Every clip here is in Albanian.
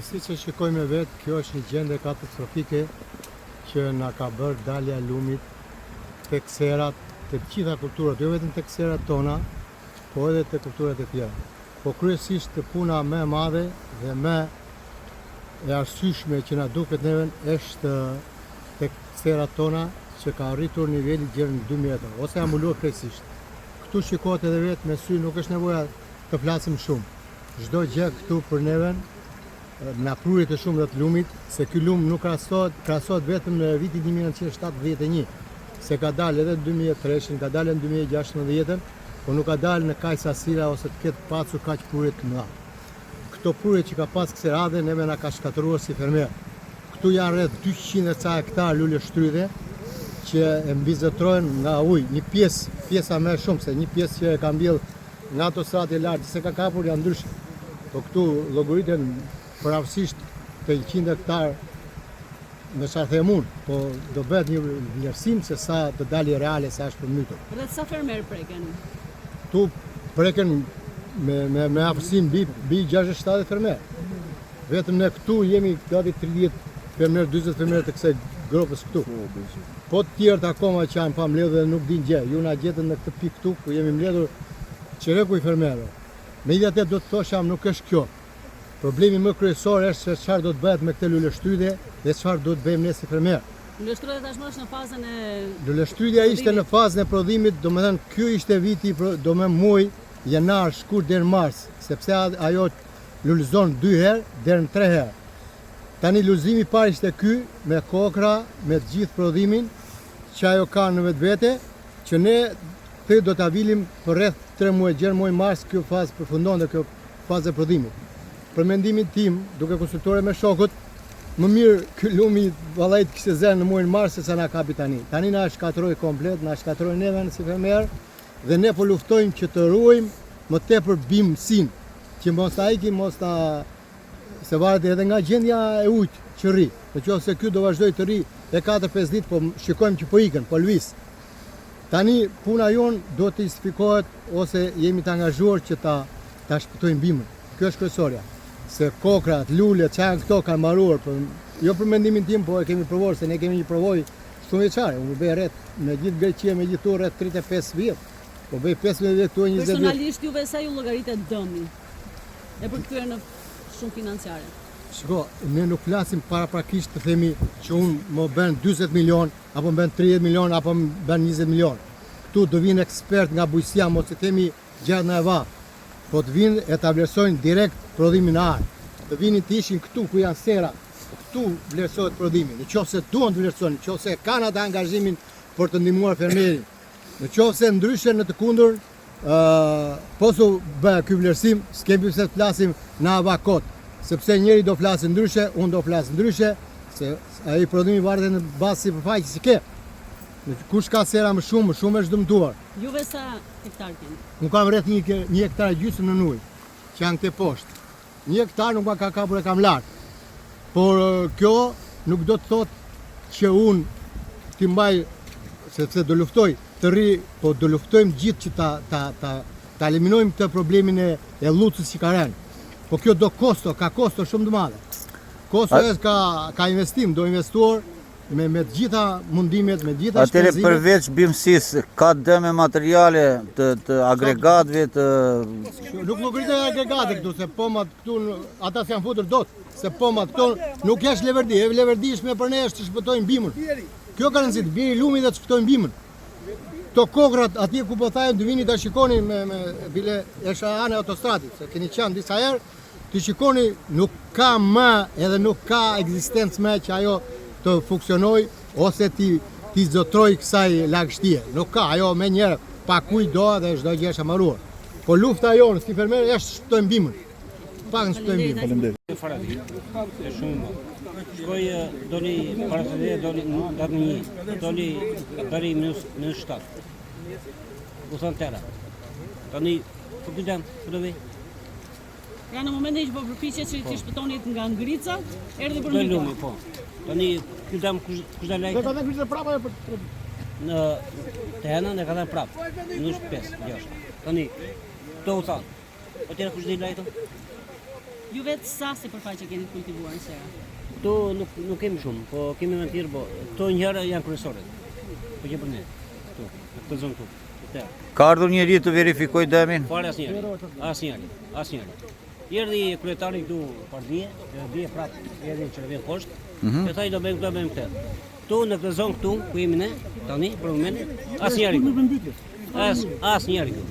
si që shikojmë vetë, kjo është një gjendje katastrofike që na ka bërë dalja e lumit tek serat, të gjitha kulturat, jo vetëm tek serat tona, po edhe tek kulturat e tjera. Po kryesisht të puna më e madhe dhe më e arsyeshme që na duket neve është tek serat tona që ka arritur niveli gjerë në 2 metra, ose ambuluar krejtësisht. Këtu shikohet edhe vetë me sy, nuk është nevoja të flasim shumë. Çdo gjë këtu për neven na prurit e shumë dhe të lumit, se ky lum nuk krahasohet vetëm në vitin 1971, se ka dalë edhe në 2003, ka dalë në 2016, po nuk ka dalë në kaq sasira ose të ketë pasur kaq prurje të mëdha. Këto prurje që ka pas kësaj radhe neve na ka shkatëruar si fermer. Këtu janë rreth 200 ca hektar lule shtrydhe që e mbizotrohen nga ujë, një pjesa më shumë se një pjesë që e ka mbjell nga ato strat e lartë se ka kapur janë ndryshe. Po këtu llogariten përafsisht të 100 hektar në çfarë them unë, po do bëhet një vlerësim se sa të dalë reale sa është përmbytur. Rreth sa fermer preken? Tu preken me afërsim mbi 60-70 fermer. Vetëm ne këtu jemi gati 30 fermer, 40 fermer të kësaj grupës këtu. Po të tjerët akoma që janë pa mbledhur dhe nuk din gjë. Ju na gjetën në këtë pikë këtu ku jemi mbledhur çereku i fermerëve. Megjithatë do të thosha nuk është kjo. Problemi më kryesor është se çfarë do të bëhet me këtë lule shtrydhe dhe çfarë do të bëjmë ne si fermer. Lule shtrydhe tashmë është në fazën e Lule shtrydhja ishte në fazën e prodhimit, domethënë ky ishte viti muaj janar, shkurt deri në mars, sepse ajo lulëzon 2 herë deri në 3 herë. Tani lulëzimi i parë ishte ky me kokra, me të gjithë prodhimin që ajo ka në vetvete, që ne këtë do ta vilim për rreth 3 muaj, gjerë muaj mars, kjo fazë përfundon dhe kjo fazë e prodhimit. Për mendimin tim, duke konsultuar me shokët, më mirë ky lumi vallai të kishte zënë në muajin mars se sa na kapi tani. Tani na shkatërroi komplet, na shkatërroi neve si fermer dhe ne po luftojmë që të ruajmë më tepër bimësin, që mos ta ikim, se varet edhe nga gjendja e ujit që rri. Nëse ky do vazhdoj të rri e 4-5 ditë, po shikojmë që po ikën, po lëviz. Tani puna jon do të justifikohet ose jemi të angazhuar që ta shpëtojmë bimën. Kjo është kryesorja. Se kokrat, lulet, çfarë këto kanë mbaruar, jo për mendimin tim, po e kemi provuar se ne kemi një provojë shumë vjeçare. Unë bëj rreth në gjithë Greqia me gjithu rreth 35 vjet. Po bëj 15 vjet këtu 20 vjet. Personalisht juve sa ju llogaritet dëmi e për kthyer në shumë financiare? Shiko, ne nuk flasim paraprakisht të themi që unë më bën 40 milion, apo më bën 30 milion, apo më bën 20 milion. Këtu do vinë ekspert nga bujësia, mos e themi gjatë në eva, po të vinë e ta vlerësojnë direkt prodhimin e ajër. Të vinin të ishin këtu ku janë sera, këtu vlerësohet prodhimi. Nëse duan të vlerësojnë, nëse kanë atë angazhimin për të ndihmuar fermerin, nëse ndryshe në të kundër, posu bëhet ky vlerësim, s'kemi pse të flasim në avakot, sepse njëri do flasë ndryshe, unë do flasë ndryshe, se ai prodhimi varet në bazë sipërfaqe që ke. Kush ka sera më shumë është dëmtuar. Juve sa hektar keni? Unë kam rreth 1 hektar gjysmë në ujë, që janë këte poshtë. 1 hektar nuk ka kapur e kam lartë. Por kjo nuk do të thotë që unë t'i mbaj, sepse do luftoj të rri, po do luftojmë gjithë që ta eliminojmë këtë problemin e llucës që ka rënë. Po kjo ka kosto shumë të madhe. Kosto ka investim, do investuar me të gjitha mundimet, me të gjitha shpenzimet. Atëre përveç bimësisë, ka dëme materiale të agregatëve të... Nuk gritet agregate këtu, se pomat këtu, ata s'janë futur dot, se pomat këtu nuk është leverdi, leverdishme për ne është të shpëtojnë bimën. Kjo ka rëndësi, të biri lumi dhe të shpëtojnë bimën. Këto kokrat atje ku po thajnë, të vini të shikoni bile esha anë autostratit, se keni qanë disa herë, të shikoni nuk ka më edhe nuk ka ekzistencë më që ajo të funksionoj ose ti zotroj kësaj lagështie. Nuk ka, ajo me njerë pa kujdo dhe çdo gjë është marruar. Po lufta jonë si fermer është shpëtojmë bimën. Pak në shpëtojmë bimën. Faleminderit. Shumë. Shkoj doli para se doli në datë 1, doli në 7. U thon tëra. Tani po kujtëm, përve. Ja në momentin që po përpiqet që ti shpëtonit nga ngrica, erdhi për lumi, po. Tani kujtëm kush dalai. Ne ka dhënë kryqë prapë apo në Tehenën e ka dhënë prapë. Në 5, 6. Tani to u thon. Po tëra kush dalai to? Ju vetë sa sipërfaqe keni të kultivuar në sera? Këtu nuk kemi shumë, po kemi më tjerë, po këto njëherë janë kryesore. Po që për ne, këtu, në këtë zonë këtu, këtu. Ka ardhur njëri të verifikoj dëmin? Fare asnjëri. Erdhi kryetari këtu partie, dhe prapë erdhi që vjen poshtë. Që thaj do bëjmë këtë. Këtu në këtë zonë këtu, ku jemi ne, tani, për momentin, asnjëri këtu. Asnjëri këtu.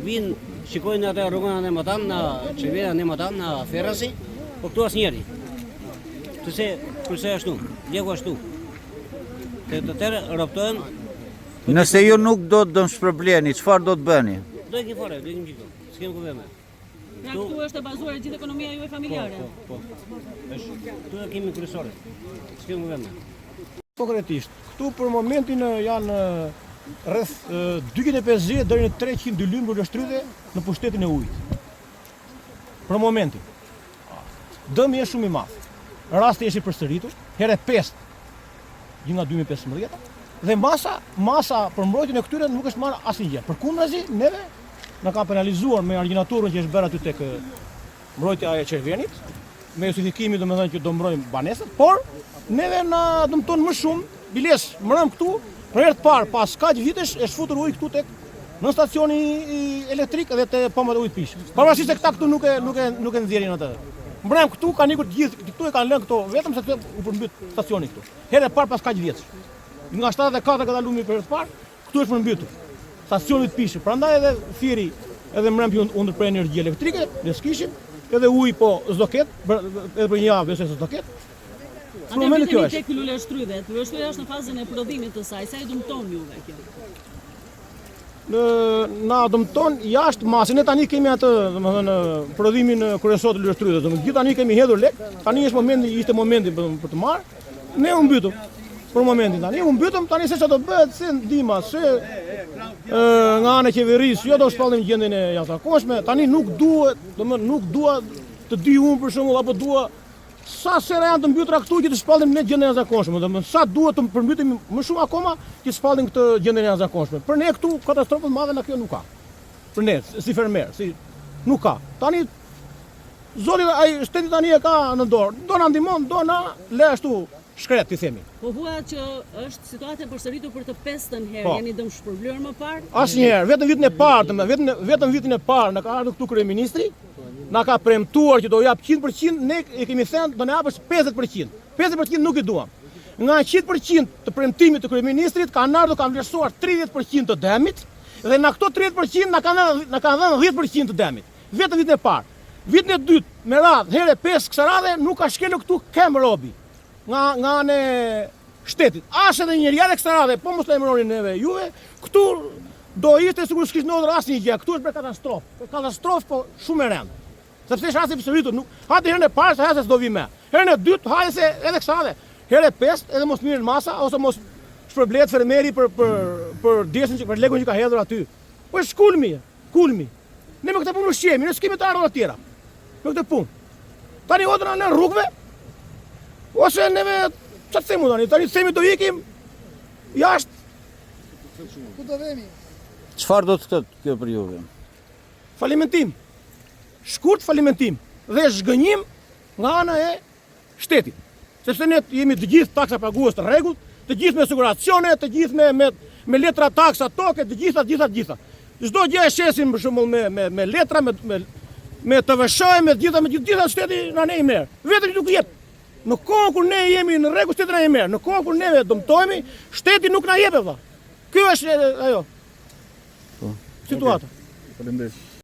Vinë, shikojnë atë rrugën e Motan, në Çevera e Motan, në Ferrasi, po këtu asnjëri. Kurse ashtu, legu ashtu. Të tërë rroptojnë. Nëse ju nuk do të dëmë shpërbleni, çfarë do të bëni? Do e kemi fare, do e kemi gjithë. S'kem ku veme. Nga këtu është e bazuar e gjithë ekonomia juaj familjare. Po. Këtu e kemi kryesore. S'kem ku veme. Konkretisht, këtu për momentin janë rreth 250 deri në 300 lymbë lështryde në pushtetin e ujit. Për momentin. Dëmi është shumë i madh. Rasti është i përsëritur, herë 5 gjë nga 2015 dhe masa për mbrojtjen e këtyre nuk është marrë asnjë. Përkundazi, neve na ka penalizuar me argjinaturën që është bërë aty tek mbrojtja e Çervenit, me justifikimin domethënë që do mbrojmë banesat, por neve na dëmton më shumë biles mbrëm këtu, për herë të parë pas kaq vitesh është futur ujë këtu tek në stacioni elektrik dhe te pompat e ujit pish. Pavarësisht se këta këtu nuk e nxjerrin atë. Mbrëm këtu kanë ikur gjithë, këtu e kanë lënë këto vetëm se u përmbyt stacioni këtu. Herë e parë pas kaq vjetësh. Nga 74 ka dalur për herë të parë, këtu është përmbytur. Stacioni i pishë. Prandaj edhe thiri edhe mbrëm u ndërprer energji elektrike, ne s'kishim, edhe ujë po s'do ket, edhe për një javë ose s'do ket. Atë kjo është tek luleshtrydhe. Luleshtrydha është në fazën e prodhimit të saj. Sa i dëmton juve kjo? Na dëmton jashtë masë. Ne tani kemi atë, domethënë, prodhimin kryesor të luleshtrydhës. Domethënë, gjithë tani kemi hedhur lek. Tani ishte momenti për të marrë. Ne u mbytëm. Për momentin tani u mbytëm, tani se çfarë do bëhet, se ndihma, se nga ana e qeverisë, jo do shpallim gjendjen e jashtëzakonshme. Tani nuk duhet, domethënë nuk dua të di unë për shembull apo dua sa sera janë të mbytura këtu që të shpallim ne gjendjen e jashtëzakonshme. Domethënë sa duhet të përmbytemi më shumë akoma që të shpallim këtë gjendjen e jashtëzakonshme. Për ne këtu katastrofë të madhe na kjo nuk ka. Për ne si fermer, si nuk ka. Tani zoti ai shteti tani e ka në dorë. Do na ndihmon, do na le ashtu shkret, ti themi. Po thuat që është situata e përsëritur për të 5-ën herë, jeni dëm shpërblyer më parë? Asnjëherë, vetëm vitin e parë, vetëm vitin e parë na ka ardhur këtu kryeministri, na ka premtuar që do jap 100%, ne e kemi thënë do na japësh 50%. 50% nuk i duam. Nga 100% të premtimit të kryeministrit kanë vlerësuar 30% të dëmit dhe nga këto 30% na kanë dhënë 10% të dëmit. Vetëm vitin e parë. Vitin e dytë, me radhë, herë 5 kësaj radhe nuk ka shkelur këtu kem robi. Nga anë shtetit. As edhe një rjallë kësaj radhe, po mos lajmëroni neve juve, këtu do ishte sigurisht s'kishte ndodhur asnjë gjë. Këtu është për katastrofë. Për katastrofë po shumë e rëndë. Sepse është rasti i përsëritur, hajde herën e parë se hajde se do vi më. Herën e dytë hajde se edhe kësaj radhe. Herën e pestë edhe mos mirën masa ose mos shpërblet fermeri për desën për legun që ka hedhur aty. Po është kulmi. Ne me këtë punë ushqemi, ne s'kemi të ardhur tjera. Me këtë punë. Tani odra në rrugëve. Ose neve çfarë themu tani themi do ikim jashtë. Ku do vemi? Çfarë do të thotë kjo për juve? Falimentim. Shkurt falimentim dhe zhgënjim nga ana e shtetit. Sepse ne jemi të gjithë taksa pagues të rregullt, të gjithë me asiguracione, të gjithë me letra taksa toke, të gjitha. Çdo gjë e shesim për shembull me letra, me TVSH, me gjitha shteti na ne i merr. Vetëm nuk jep. Në kohën kur ne jemi në rregull, shteti na i merr. Në kohën kur ne dëmtohemi, shteti nuk na jep valla. Ky është ajo. Situata. Faleminderit.